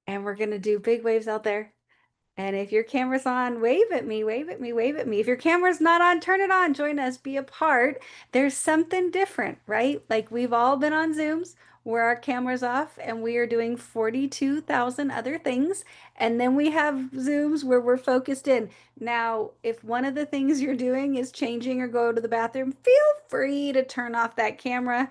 and we're going to do big waves out there. And if your camera's on, wave at me, wave at me, wave at me. If your camera's not on, turn it on, join us, be a part. There's something different, right? Like we've all been on Zooms where our camera's off and we are doing 42,000 other things. And then we have Zooms where we're focused in. Now, if one of the things you're doing is changing or go to the bathroom, feel free to turn off that camera.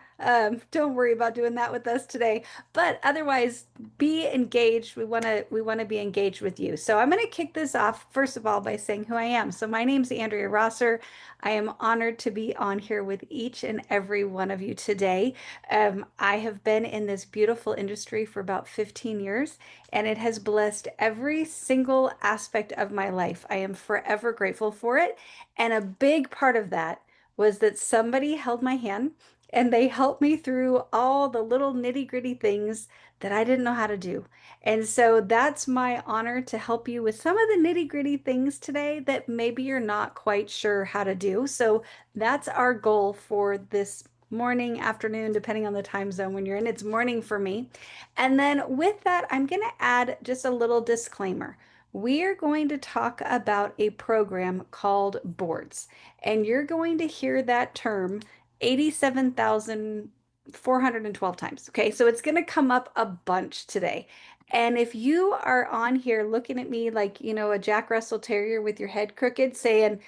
Don't worry about doing that with us today. But otherwise, be engaged. We want to be engaged with you. So I'm going to kick this off first of all by saying who I am. So my name's Andrea Rosser. I am honored to be on here with each and every one of you today. I have been in this beautiful industry for about 15 years, and it has blessed every single aspect of my life. I am forever grateful for it. And a big part of that was that somebody held my hand and they helped me through all the little nitty-gritty things that I didn't know how to do. And so that's my honor to help you with some of the nitty-gritty things today that maybe you're not quite sure how to do. So that's our goal for this morning, afternoon, depending on the time zone when you're in. It's morning for me. And then with that, I'm going to add just a little disclaimer. We are going to talk about a program called boards, and you're going to hear that term 87,412 times. Okay, so it's going to come up a bunch today. And if you are on here looking at me like, a Jack Russell Terrier with your head crooked saying,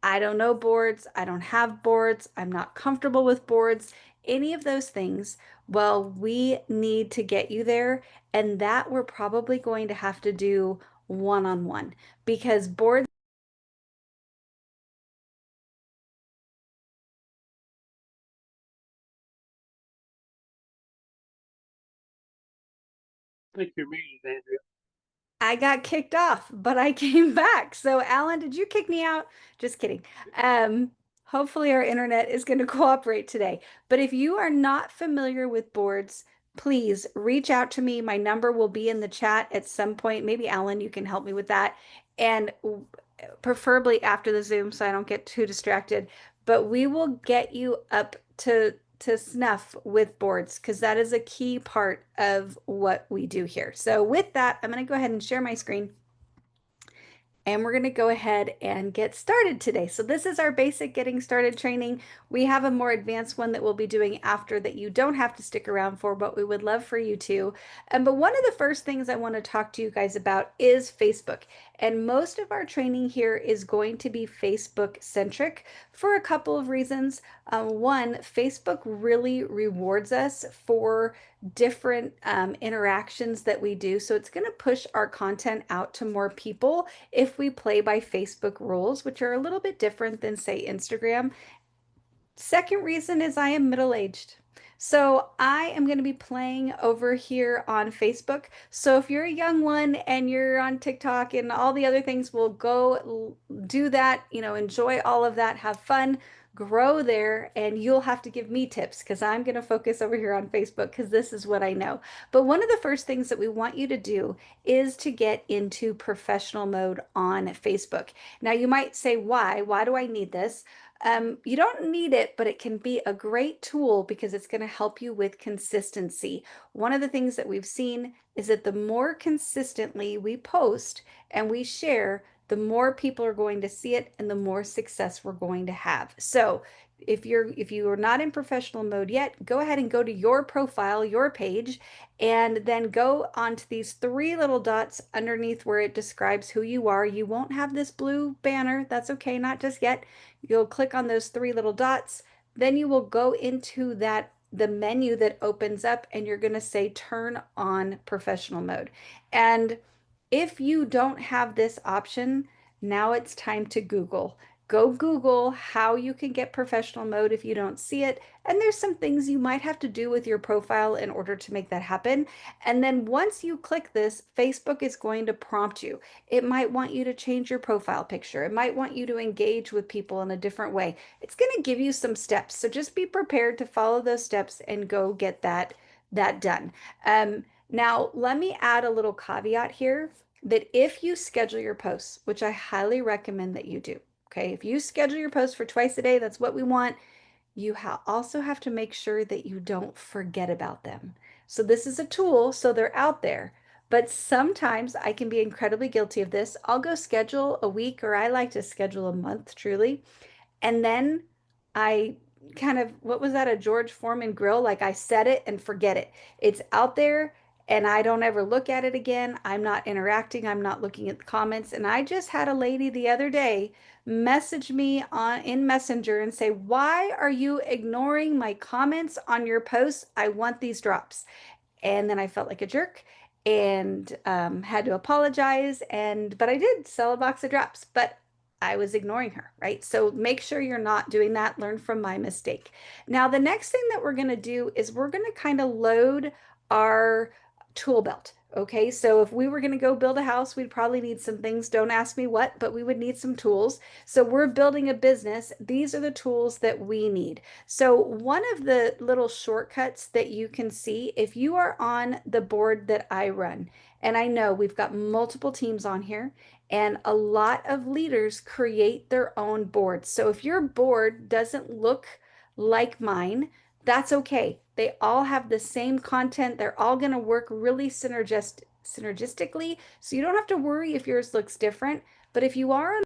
I don't know boards, I don't have boards, I'm not comfortable with boards, any of those things, well, we need to get you there. And that we're probably going to have to do one-on-one because boards. Think you're muted, Andrea. I got kicked off, but I came back. So, Alan, did you kick me out? Just kidding. Um, Hopefully our internet is going to cooperate today. But if you are not familiar with boards, please reach out to me. My number will be in the chat at some point. Maybe Alan, you can help me with that. And preferably after the Zoom so I don't get too distracted. But we will get you up to snuff with boards because that is a key part of what we do here. So with that, I'm going to go ahead and share my screen. And we're going to go ahead and get started today. So this is our basic getting started training. We have a more advanced one that we'll be doing after that you don't have to stick around for, but we would love for you to. But one of the first things I want to talk to you guys about is Facebook. And most of our training here is going to be Facebook centric for a couple of reasons. One, Facebook really rewards us for different interactions that we do. So it's going to push our content out to more people if we play by Facebook rules, which are a little bit different than, say, Instagram. Second reason is I am middle-aged. So I am going to be playing over here on Facebook. So if you're a young one and you're on TikTok and all the other things, we'll go do that, enjoy all of that, have fun, grow there, and you'll have to give me tips because I'm going to focus over here on Facebook because this is what I know. But one of the first things that we want you to do is to get into professional mode on Facebook. Now you might say, why? Why do I need this? You don't need it, but it can be a great tool because it's going to help you with consistency. One of the things that we've seen is that the more consistently we post and we share, the more people are going to see it and the more success we're going to have. So if you are not in professional mode yet, go ahead and go to your profile, your page, and then go onto these three little dots underneath where it describes who you are. You won't have this blue banner. That's okay, not just yet. You'll click on those three little dots. Then you will go into the menu that opens up and you're going to say turn on professional mode. And if you don't have this option, now it's time to Google. Go Google how you can get professional mode if you don't see it. And there's some things you might have to do with your profile in order to make that happen. And then once you click this, Facebook is going to prompt you. It might want you to change your profile picture. It might want you to engage with people in a different way. It's going to give you some steps. So just be prepared to follow those steps and go get that done. Now, let me add a little caveat here that if you schedule your posts, which I highly recommend that you do, okay, if you schedule your posts for twice a day, that's what we want. You also have to make sure that you don't forget about them. So this is a tool, so they're out there. But sometimes I can be incredibly guilty of this. I'll go schedule a week, or I like to schedule a month, truly. And then I kind of, what was that, a George Foreman grill? Like I set it and forget it. It's out there and I don't ever look at it again. I'm not interacting. I'm not looking at the comments. And I just had a lady the other day message me on in Messenger and say, "Why are you ignoring my comments on your posts? I want these drops." And then I felt like a jerk and had to apologize. And but I did sell a box of drops, but I was ignoring her, right? So make sure you're not doing that. Learn from my mistake. Now, the next thing that we're going to do is we're going to kind of load our tool belt. Okay, so if we were going to go build a house, we'd probably need some things. Don't ask me what, but we would need some tools. So we're building a business. These are the tools that we need. So one of the little shortcuts that you can see if you are on the board that I run, and I know we've got multiple teams on here, and a lot of leaders create their own boards. So if your board doesn't look like mine, that's okay. They all have the same content. They're all going to work really synergistically. So you don't have to worry if yours looks different. But if you are on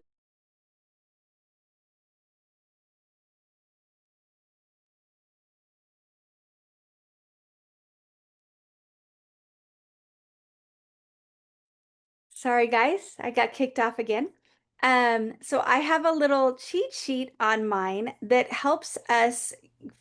Sorry, guys, I got kicked off again. So I have a little cheat sheet on mine that helps us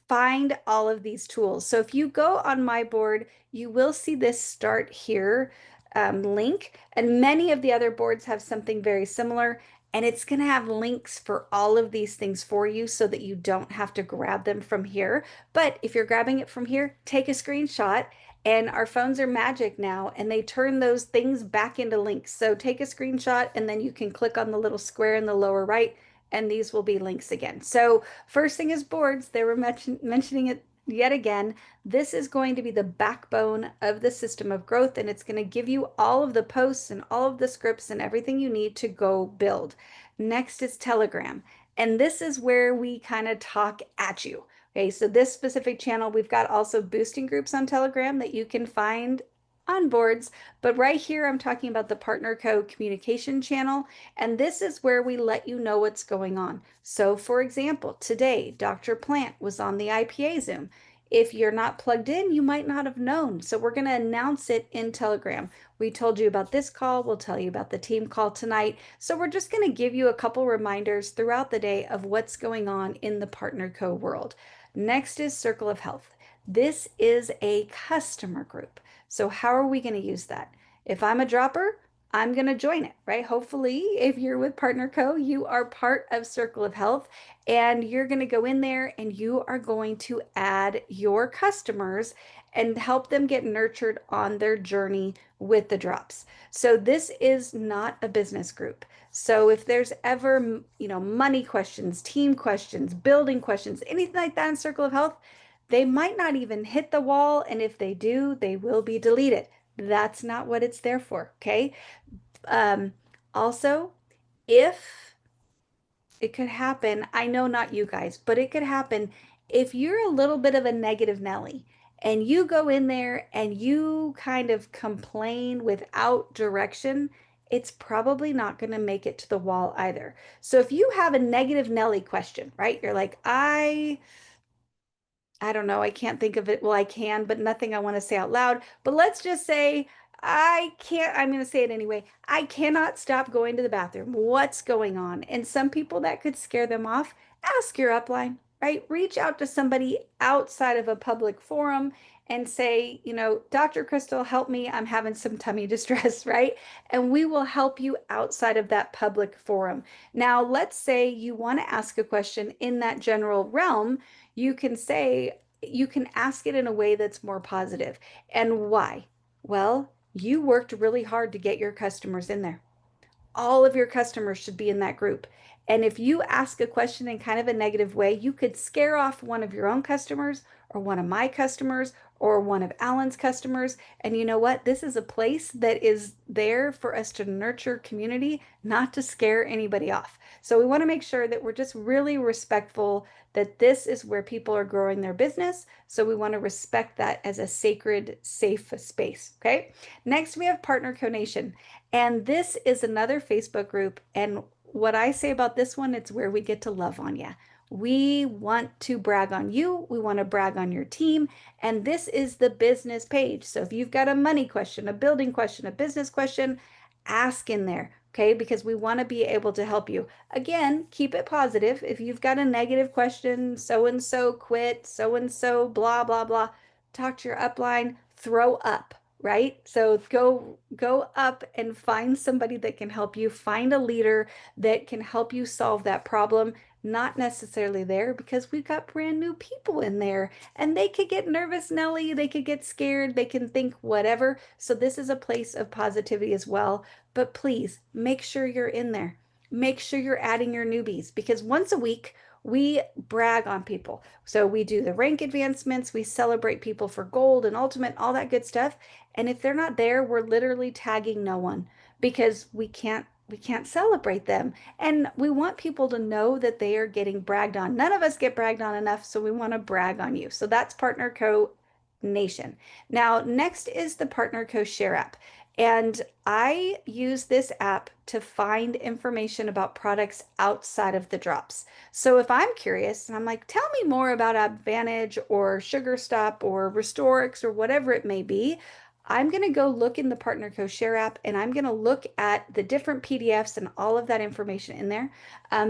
find all of these tools. So if you go on my board, you will see this start here link, and many of the other boards have something very similar. And it's going to have links for all of these things for you so that you don't have to grab them from here. But if you're grabbing it from here, take a screenshot, and our phones are magic now, and they turn those things back into links. So take a screenshot, and then you can click on the little square in the lower right, and these will be links again. So first thing is boards. They were mentioning it yet again. This is going to be the backbone of the system of growth, and it's going to give you all of the posts and all of the scripts and everything you need to go build. Next is Telegram. And this is where we kind of talk at you. Okay, so this specific channel, we've got also boosting groups on Telegram that you can find on boards, but right here I'm talking about the Partner Co communication channel, and this is where we let you know what's going on. So for example, today Dr. Plant was on the IPA Zoom. If you're not plugged in, you might not have known. So we're going to announce it in Telegram. We told you about this call. We'll tell you about the team call tonight. So we're just going to give you a couple reminders throughout the day of what's going on in the Partner Co world. Next is Circle of Health. This is a customer group. So how are we going to use that? If I'm a dropper, I'm going to join it, right? Hopefully, if you're with Partner Co, you are part of Circle of Health, and you're going to go in there and you are going to add your customers and help them get nurtured on their journey with the drops. So this is not a business group. So if there's ever, money questions, team questions, building questions, anything like that in Circle of Health, they might not even hit the wall. And if they do, they will be deleted. That's not what it's there for. Okay. Um, Also, if it could happen, I know not you guys, but it could happen if you're a little bit of a negative Nelly and you go in there and you kind of complain without direction, it's probably not going to make it to the wall either. So if you have a negative Nelly question, right? You're like, I don't know. I can't think of it. Well, I can, but nothing I want to say out loud. But let's just say I can't, I'm going to say it anyway. I cannot stop going to the bathroom. What's going on? And some people that could scare them off, ask your upline, right? Reach out to somebody outside of a public forum and say, Dr. Crystal, help me. I'm having some tummy distress, right? And we will help you outside of that public forum. Now, let's say you want to ask a question in that general realm. You can ask it in a way that's more positive. And why? Well, you worked really hard to get your customers in there. All of your customers should be in that group. And if you ask a question in kind of a negative way, you could scare off one of your own customers or one of my customers or one of Alan's customers. And you know what? This is a place that is there for us to nurture community, not to scare anybody off. So we want to make sure that we're just really respectful that this is where people are growing their business. So we want to respect that as a sacred, safe space. Okay. Next, we have Partner Conation. And this is another Facebook group. And what I say about this one, it's where we get to love on you. We want to brag on you. We want to brag on your team. And this is the business page. So if you've got a money question, a building question, a business question, ask in there. Okay, because we want to be able to help you. Again, keep it positive. If you've got a negative question, so and so quit, so and so, blah, blah, blah, talk to your upline, throw up, right? So go up and find somebody that can help you. Find a leader that can help you solve that problem. Not necessarily there because we've got brand new people in there and they could get nervous, Nelly. They could get scared. They can think whatever. So this is a place of positivity as well. But please make sure you're in there. Make sure you're adding your newbies because once a week we brag on people. So we do the rank advancements, we celebrate people for gold and ultimate, all that good stuff. And if they're not there, we're literally tagging no one because we can't celebrate them. And we want people to know that they are getting bragged on. None of us get bragged on enough, so we want to brag on you. So that's Partner Co Nation. Now, next is the Partner Co Share app. And I use this app to find information about products outside of the drops. So if I'm curious and I'm like, tell me more about Advantage or Sugar Stop or Restorix or whatever it may be, I'm going to go look in the Partner Co Share app and I'm going to look at the different PDFs and all of that information in there.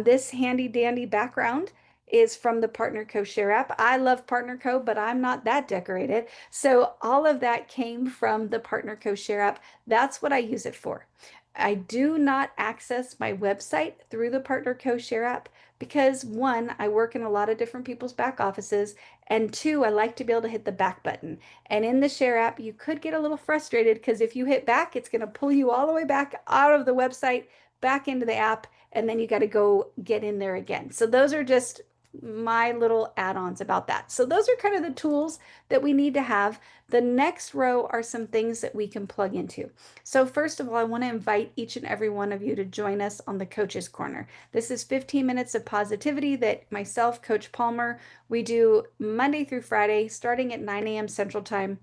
This handy dandy background is from the Partner Co Share app. I love Partner Co, but I'm not that decorated. So all of that came from the Partner Co Share app. That's what I use it for. I do not access my website through the Partner Co Share app because one, I work in a lot of different people's back offices, and two, I like to be able to hit the back button. And in the Share app, you could get a little frustrated because if you hit back, it's going to pull you all the way back out of the website, back into the app, and then you got to go get in there again. So those are just my little add-ons about that. So those are kind of the tools that we need to have. The next row are some things that we can plug into. So first of all, I want to invite each and every one of you to join us on the Coach's Corner. This is 15 minutes of positivity that myself, Coach Palmer, we do Monday through Friday, starting at 9 a.m. Central Time,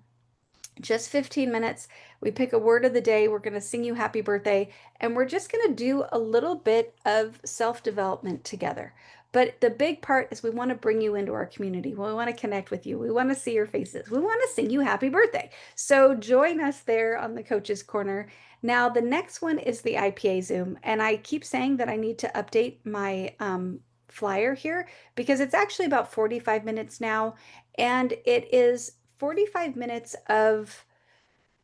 just 15 minutes. We pick a word of the day. We're going to sing you happy birthday, and we're just going to do a little bit of self-development together. But the big part is we want to bring you into our community. We want to connect with you. We want to see your faces. We want to sing you happy birthday. So join us there on the Coach's Corner. Now, the next one is the IPA Zoom. And I keep saying that I need to update my flyer here because it's actually about 45 minutes now. And it is 45 minutes of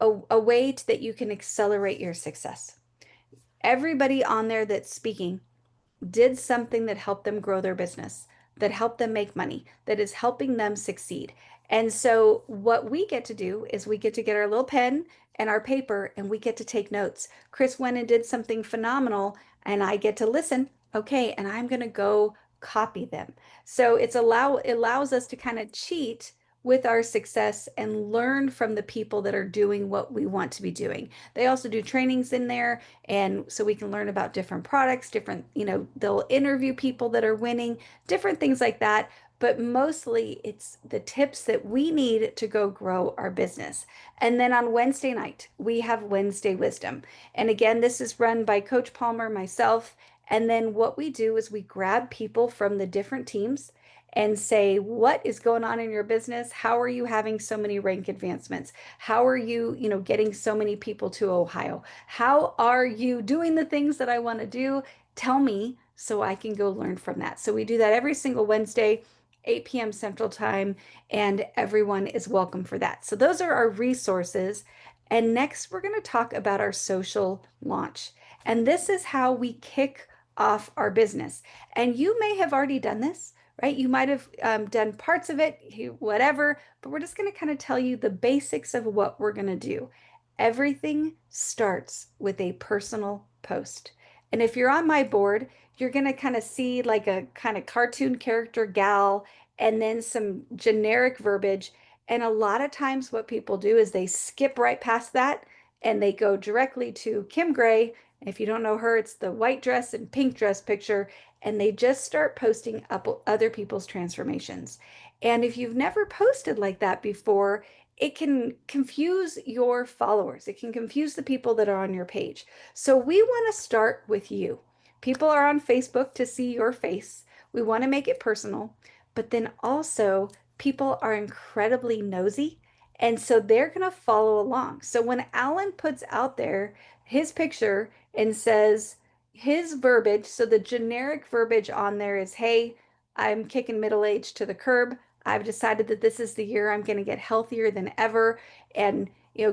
a way that you can accelerate your success. Everybody on there that's speaking did something that helped them grow their business, that helped them make money, that is helping them succeed. And so, what we get to do is we get to get our little pen and our paper and we get to take notes. Chris went and did something phenomenal, and I get to listen. Okay, and I'm going to go copy them. So it allows us to kind of cheat with our success and learn from the people that are doing what we want to be doing. They also do trainings in there, and so we can learn about different products, different, they'll interview people that are winning, different things like that. But mostly it's the tips that we need to go grow our business. And then on Wednesday night, we have Wednesday Wisdom. And again, this is run by Coach Palmer, myself. And then what we do is we grab people from the different teams and say, what is going on in your business? How are you having so many rank advancements? How are you, getting so many people to Ohio? How are you doing the things that I want to do? Tell me so I can go learn from that. So we do that every single Wednesday, 8 p.m. Central Time, and everyone is welcome for that. So those are our resources. And next, we're going to talk about our social launch. And this is how we kick off our business. And you may have already done this, right? You might have done parts of it, whatever, but we're just going to kind of tell you the basics of what we're going to do. Everything starts with a personal post. And if you're on my board, you're going to kind of see like a kind of cartoon character gal and then some generic verbiage. And a lot of times, what people do is they skip right past that and they go directly to Kim Gray. If you don't know her, it's the white dress and pink dress picture. And they just start posting up other people's transformations. And if you've never posted like that before, it can confuse your followers. It can confuse the people that are on your page. So we want to start with you. People are on Facebook to see your face. We want to make it personal, but then also people are incredibly nosy. And so they're going to follow along. So when Alan puts out there his picture and says his verbiage, so the generic verbiage on there is, hey, I'm kicking middle age to the curb. I've decided that this is the year I'm going to get healthier than ever. And,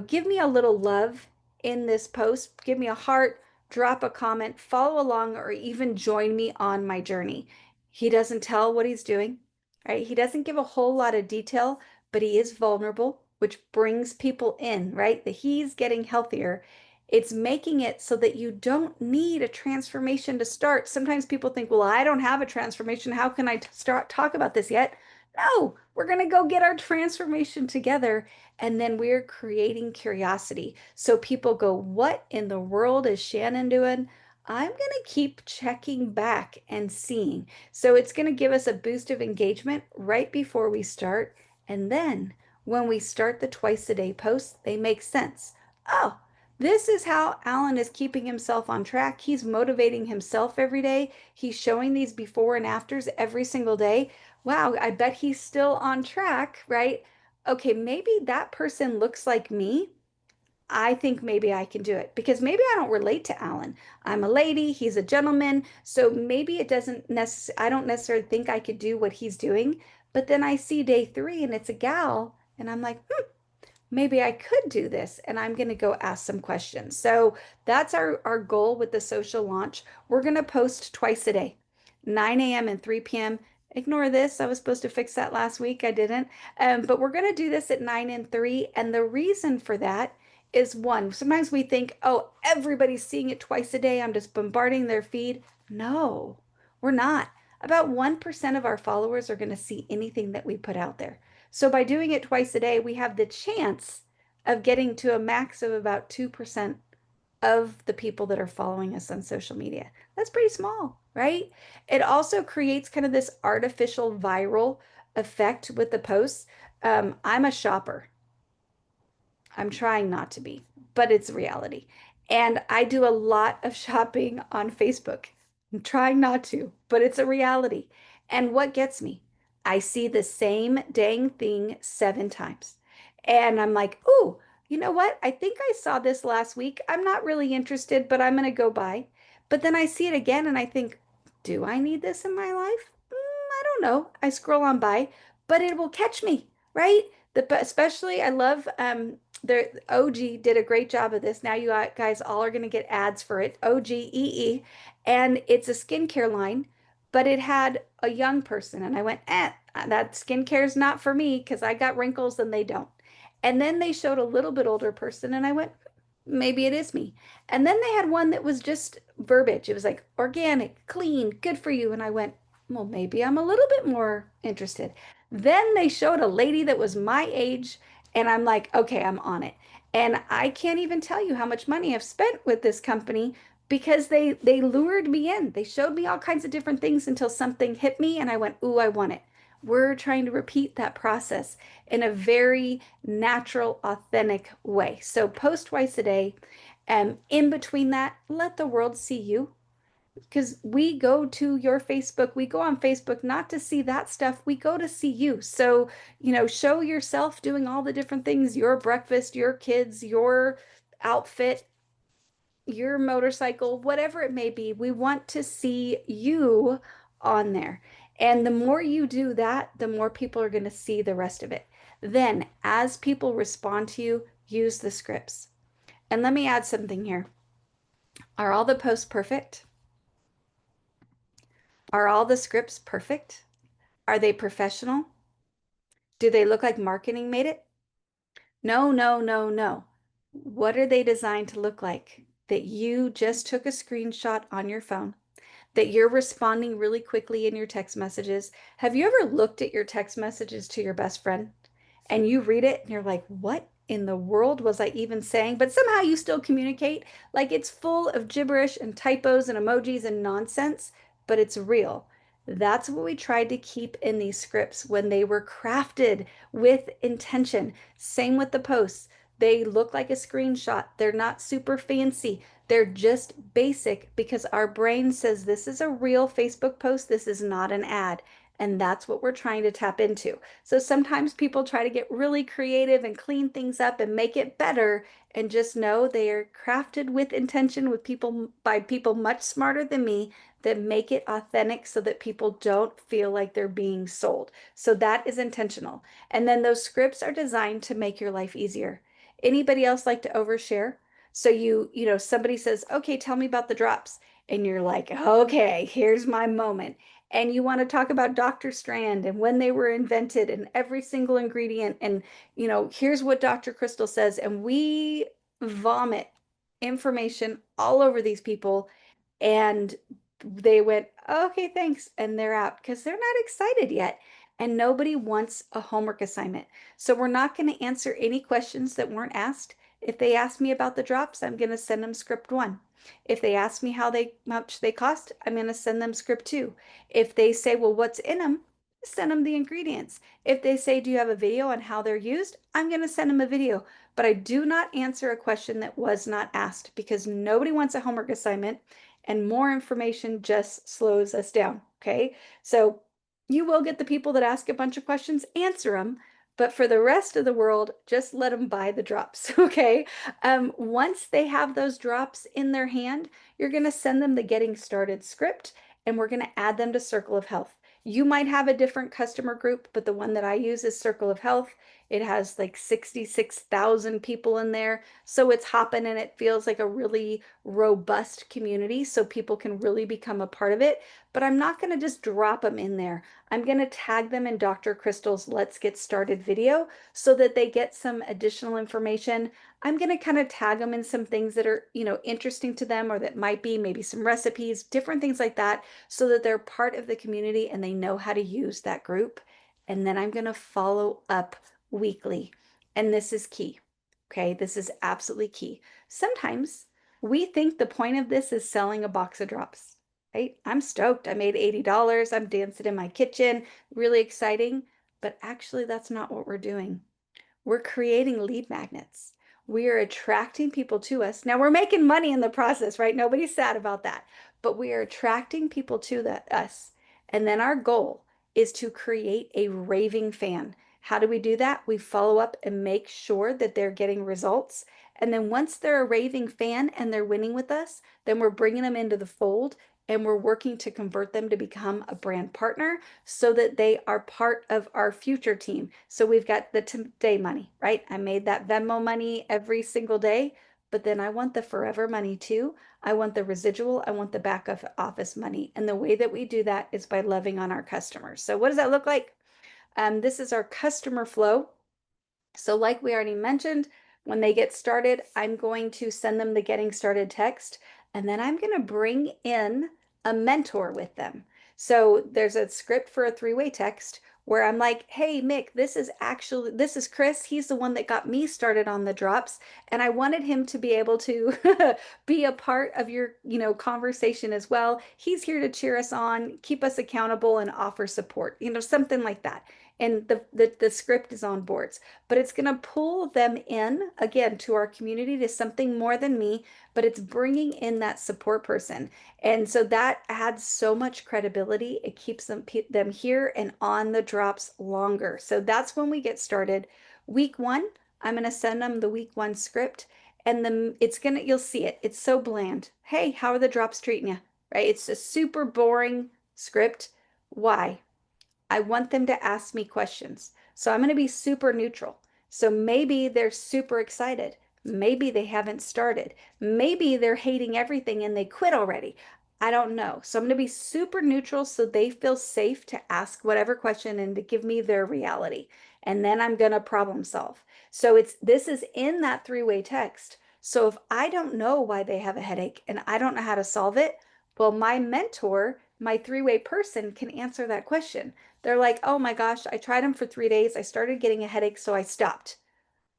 give me a little love in this post. Give me a heart, drop a comment, follow along, or even join me on my journey. He doesn't tell what he's doing, right? He doesn't give a whole lot of detail, but he is vulnerable, which brings people in, right? That he's getting healthier. It's making it so that you don't need a transformation to start. Sometimes people think, well, I don't have a transformation. How can I start talk about this yet? No, we're going to go get our transformation together. And then we're creating curiosity. So people go, what in the world is Shannon doing? I'm going to keep checking back and seeing. So it's going to give us a boost of engagement right before we start. And then when we start the twice a day posts, they make sense. Oh, this is how Alan is keeping himself on track. He's motivating himself every day. He's showing these before and afters every single day. Wow, I bet he's still on track, right? Okay, maybe that person looks like me. I think maybe I can do it because maybe I don't relate to Alan. I'm a lady, he's a gentleman, so maybe it doesn't necessarily, I don't necessarily think I could do what he's doing. But then I see day three and it's a gal, and I'm like, maybe I could do this, and I'm going to go ask some questions. So that's our goal with the social launch. We're going to post twice a day, 9 a.m. and 3 p.m. Ignore this. I was supposed to fix that last week. I didn't. But we're going to do this at 9 and 3. And the reason for that is one, sometimes we think, oh, everybody's seeing it twice a day. I'm just bombarding their feed. No, we're not. About 1% of our followers are going to see anything that we put out there. So by doing it twice a day, we have the chance of getting to a max of about 2% of the people that are following us on social media. That's pretty small, right? It also creates kind of this artificial viral effect with the posts. I'm a shopper. I'm trying not to be, but it's reality. And I do a lot of shopping on Facebook. I'm trying not to, but it's a reality. And what gets me? I see the same dang thing 7 times. And I'm like, oh, you know what? I think I saw this last week. I'm not really interested, but I'm going to go buy. But then I see it again and I think, do I need this in my life? I don't know. I scroll on by, but it will catch me, right? Especially I love the OG did a great job of this. Now you guys all are going to get ads for it. OGEE. And it's a skincare line, but it had a young person. And I went, that skincare is not for me because I got wrinkles and they don't. And then they showed a little bit older person and I went, maybe it is me. And then they had one that was just verbiage. It was like organic, clean, good for you. And I went, well, maybe I'm a little bit more interested. Then they showed a lady that was my age, and I'm like, okay, I'm on it. And I can't even tell you how much money I've spent with this company because they lured me in. They showed me all kinds of different things until something hit me and I went, ooh, I want it. We're trying to repeat that process in a very natural, authentic way. So post twice a day. And in between that, let the world see you because we go to your Facebook, we go on Facebook not to see that stuff, we go to see you. So, show yourself doing all the different things, your breakfast, your kids, your outfit, your motorcycle, whatever it may be. We want to see you on there. And the more you do that, the more people are going to see the rest of it. Then, as people respond to you, use the scripts. And let me add something here. Are all the posts perfect? Are all the scripts perfect? Are they professional? Do they look like marketing made it? No, no, no, no. What are they designed to look like? That you just took a screenshot on your phone, that you're responding really quickly in your text messages. Have you ever looked at your text messages to your best friend and you read it and you're like, what in the world was I even saying? But somehow you still communicate. Like it's full of gibberish and typos and emojis and nonsense, but it's real. That's what we tried to keep in these scripts when they were crafted with intention. Same with the posts. They look like a screenshot. They're not super fancy. They're just basic because our brain says this is a real Facebook post. This is not an ad. And that's what we're trying to tap into. So sometimes people try to get really creative and clean things up and make it better, and just know they are crafted with intention with people by people much smarter than me that make it authentic so that people don't feel like they're being sold. So that is intentional. And then those scripts are designed to make your life easier. Anybody else like to overshare? So somebody says, "Okay, tell me about the drops." And you're like, "Okay, here's my moment." And you want to talk about Dr. Strand and when they were invented and every single ingredient. And, here's what Dr. Crystal says. And we vomit information all over these people. And they went, okay, thanks. And they're out because they're not excited yet. And nobody wants a homework assignment. So we're not going to answer any questions that weren't asked. If they ask me about the drops, I'm going to send them script one. If they ask me how much they cost, I'm going to send them script two. If they say, well, what's in them? Send them the ingredients. If they say, do you have a video on how they're used? I'm going to send them a video. But I do not answer a question that was not asked because nobody wants a homework assignment and more information just slows us down. Okay. So you will get the people that ask a bunch of questions, answer them. But for the rest of the world, just let them buy the drops. Okay. Once they have those drops in their hand, you're going to send them the getting started script and we're going to add them to Circle of Health. You might have a different customer group, but the one that I use is Circle of Health. It has like 66,000 people in there. So it's hopping and it feels like a really robust community so people can really become a part of it. But I'm not going to just drop them in there. I'm going to tag them in Dr. Crystal's Let's Get Started video so that they get some additional information. I'm going to kind of tag them in some things that are, interesting to them or that might be maybe some recipes, different things like that, so that they're part of the community and they know how to use that group. And then I'm going to follow up weekly. And this is key. Okay, this is absolutely key. Sometimes we think the point of this is selling a box of drops, right? I'm stoked. I made $80. I'm dancing in my kitchen. Really exciting. But actually, that's not what we're doing. We're creating lead magnets. We are attracting people to us. Now we're making money in the process, right? Nobody's sad about that. But we are attracting people to us. And then our goal is to create a raving fan. How do we do that? We follow up and make sure that they're getting results. And then once they're a raving fan and they're winning with us, then we're bringing them into the fold and we're working to convert them to become a brand partner so that they are part of our future team. So we've got the today money, right? I made that Venmo money every single day, but then I want the forever money too. I want the residual, I want the back of office money. And the way that we do that is by loving on our customers. So what does that look like? This is our customer flow. So like we already mentioned, when they get started, I'm going to send them the getting started text, and then I'm going to bring in a mentor with them. So there's a script for a three-way text where I'm like, hey, Mick, this is Chris. He's the one that got me started on the drops. And I wanted him to be able to be a part of your, conversation as well. He's here to cheer us on, keep us accountable, and offer support, something like that. And the script is on boards, but it's going to pull them in again to our community to something more than me, but it's bringing in that support person. And so that adds so much credibility. It keeps them here and on the drops longer. So that's when we get started. Week one, I'm going to send them the week one script and then you'll see it. It's so bland. Hey, how are the drops treating you? Right? It's a super boring script. Why? I want them to ask me questions. So I'm going to be super neutral. So maybe they're super excited. Maybe they haven't started. Maybe they're hating everything and they quit already. I don't know. So I'm going to be super neutral so they feel safe to ask whatever question and to give me their reality. And then I'm going to problem solve. So this is in that three-way text. So if I don't know why they have a headache and I don't know how to solve it, well, my mentor my three-way person can answer that question. They're like, oh my gosh, I tried them for 3 days. I started getting a headache, so I stopped.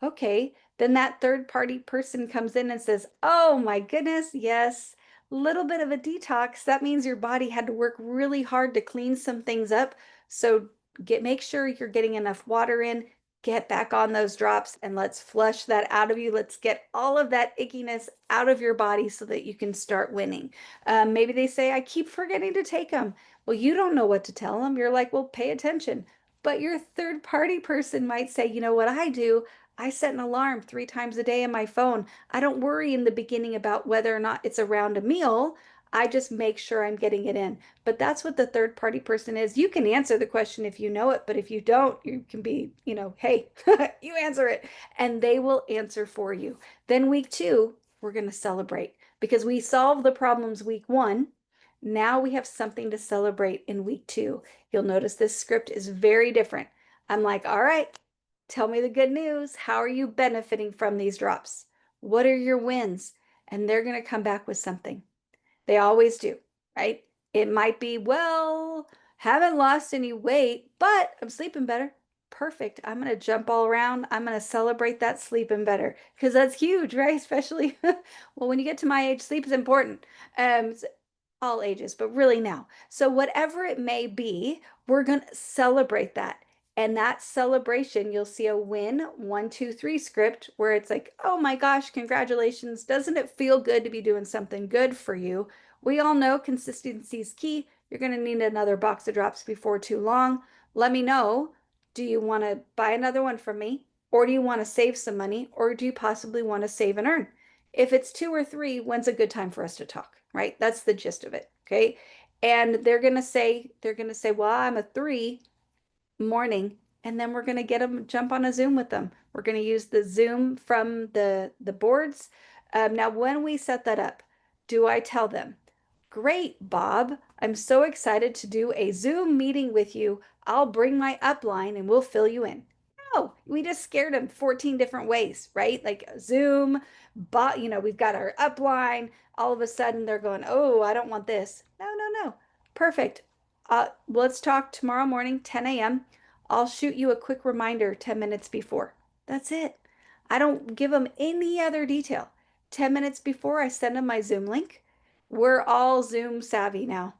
Okay, then that third party person comes in and says, oh my goodness, yes, little bit of a detox. That means your body had to work really hard to clean some things up. So make sure you're getting enough water in, get back on those drops, and let's flush that out of you. Let's get all of that ickiness out of your body so that you can start winning. Maybe they say, I keep forgetting to take them. Well, you don't know what to tell them. You're like, well, pay attention. But your third party person might say, you know what I do? I set an alarm 3 times a day on my phone. I don't worry in the beginning about whether or not it's around a meal. I just make sure I'm getting it in. But that's what the third party person is. You can answer the question if you know it, but if you don't, you can be, hey, you answer it, and they will answer for you. Then week two, we're going to celebrate because we solved the problems week one. Now we have something to celebrate in week two. You'll notice this script is very different. I'm like, all right, tell me the good news. How are you benefiting from these drops? What are your wins? And they're going to come back with something. They always do, right? It might be, well, haven't lost any weight, but I'm sleeping better. Perfect. I'm going to jump all around. I'm going to celebrate that sleeping better because that's huge, right? Especially, well, when you get to my age, sleep is important. All ages, but really now. So, whatever it may be, we're going to celebrate that. And that celebration, you'll see a win 1, 2, 3 script where it's like, oh my gosh, congratulations. Doesn't it feel good to be doing something good for you? We all know consistency is key. You're going to need another box of drops before too long. Let me know. Do you want to buy another one from me? Or do you want to save some money? Or do you possibly want to save and earn? If it's two or three, when's a good time for us to talk, right? That's the gist of it. Okay. And they're gonna say, well, I'm a 3 morning, and then we're gonna get them jump on a Zoom with them. We're gonna use the Zoom from the boards. Now, when we set that up, do I tell them, great, Bob, I'm so excited to do a Zoom meeting with you. I'll bring my upline and we'll fill you in. No, we just scared them 14 different ways, right? Like Zoom, but we've got our upline. All of a sudden they're going, oh, I don't want this. No, no, no. Perfect. Let's talk tomorrow morning, 10 a.m. I'll shoot you a quick reminder 10 minutes before. That's it. I don't give them any other detail. 10 minutes before I send them my Zoom link. We're all Zoom savvy now.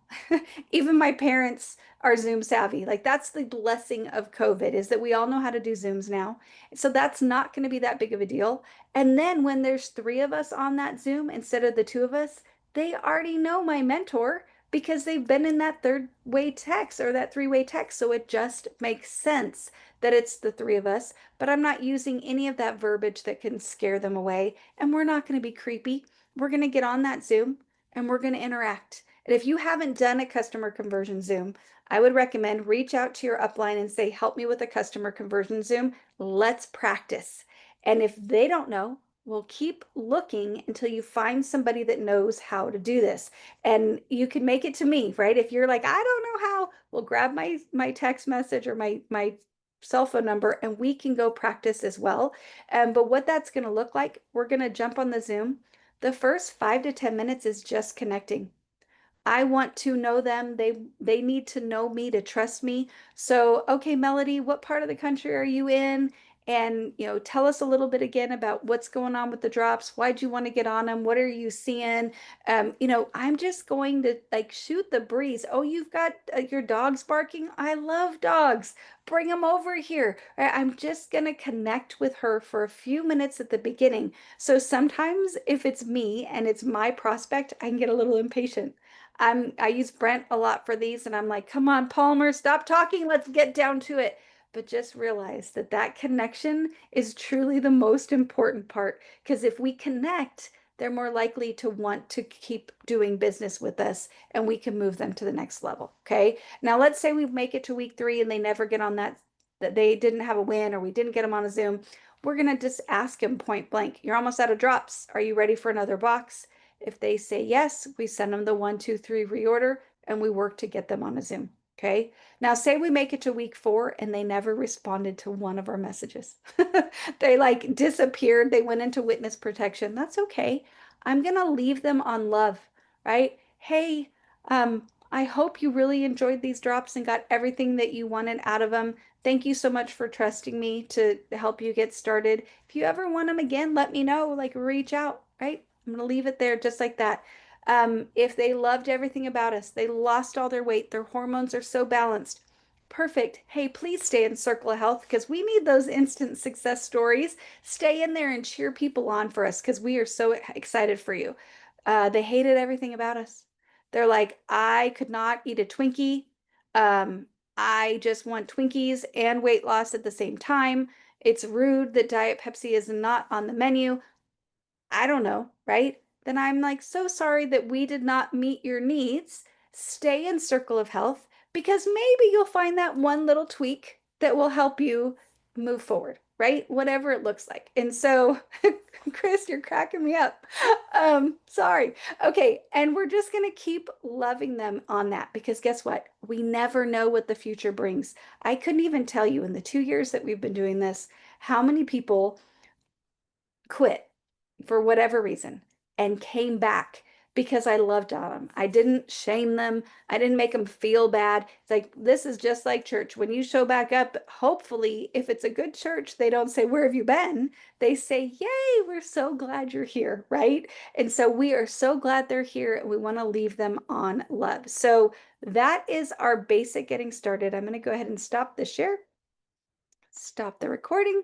Even my parents are Zoom savvy. Like that's the blessing of COVID is that we all know how to do Zooms now. So that's not going to be that big of a deal. And then when there's three of us on that Zoom instead of the two of us, they already know my mentor because they've been in that third way text or that three-way text. So it just makes sense that it's the three of us, but I'm not using any of that verbiage that can scare them away. And we're not going to be creepy. We're going to get on that Zoom and we're going to interact. And if you haven't done a customer conversion Zoom, I would recommend reach out to your upline and say, help me with a customer conversion Zoom. Let's practice. And if they don't know, we'll keep looking until you find somebody that knows how to do this. And you can make it to me, right? If you're like, I don't know how, well, grab my text message or my cell phone number and we can go practice as well. But what that's going to look like, we're going to jump on the Zoom. The first 5 to 10 minutes is just connecting. I want to know them. They need to know me to trust me. So, okay, Melody, what part of the country are you in? And, tell us a little bit again about what's going on with the drops. Why'd you want to get on them? What are you seeing? I'm just going to like shoot the breeze. Oh, you've got your dogs barking. I love dogs. Bring them over here. I'm just going to connect with her for a few minutes at the beginning. So sometimes if it's me and it's my prospect, I can get a little impatient. I use Brent a lot for these, and I'm like, come on, Palmer, stop talking. Let's get down to it. But just realize that that connection is truly the most important part because if we connect, they're more likely to want to keep doing business with us and we can move them to the next level. Okay. Now, let's say we make it to week 3 and they never get on that they didn't have a win or we didn't get them on a Zoom. We're going to just ask them point blank, you're almost out of drops. Are you ready for another box? If they say yes, we send them the 1, 2, 3 reorder and we work to get them on a Zoom. Okay. Now, say we make it to week 4 and they never responded to one of our messages. They like disappeared. They went into witness protection. That's okay. I'm going to leave them on love, right? Hey, I hope you really enjoyed these drops and got everything that you wanted out of them. Thank you so much for trusting me to help you get started. If you ever want them again, let me know, like reach out, right? I'm going to leave it there just like that. If they loved everything about us, they lost all their weight, their hormones are so balanced. Perfect. Hey, please stay in Circle of Health because we need those instant success stories. Stay in there and cheer people on for us because we are so excited for you. They hated everything about us. They're like, I could not eat a Twinkie. Um, I just want Twinkies and weight loss at the same time. It's rude that Diet Pepsi is not on the menu. I don't know, right? Then I'm like, so sorry that we did not meet your needs. Stay in Circle of Health because maybe you'll find that one little tweak that will help you move forward, right? Whatever it looks like. And so, Chris, you're cracking me up. Sorry. Okay, and we're just going to keep loving them on that because guess what? We never know what the future brings. I couldn't even tell you in the 2 years that we've been doing this how many people quit for whatever reason and came back because I loved on them. I didn't shame them. I didn't make them feel bad. It's like, this is just like church. When you show back up, hopefully, if it's a good church, they don't say, where have you been? They say, yay, we're so glad you're here, right? And so we are so glad they're here and we want to leave them on love. So that is our basic getting started. I'm going to go ahead and stop the share, stop the recording.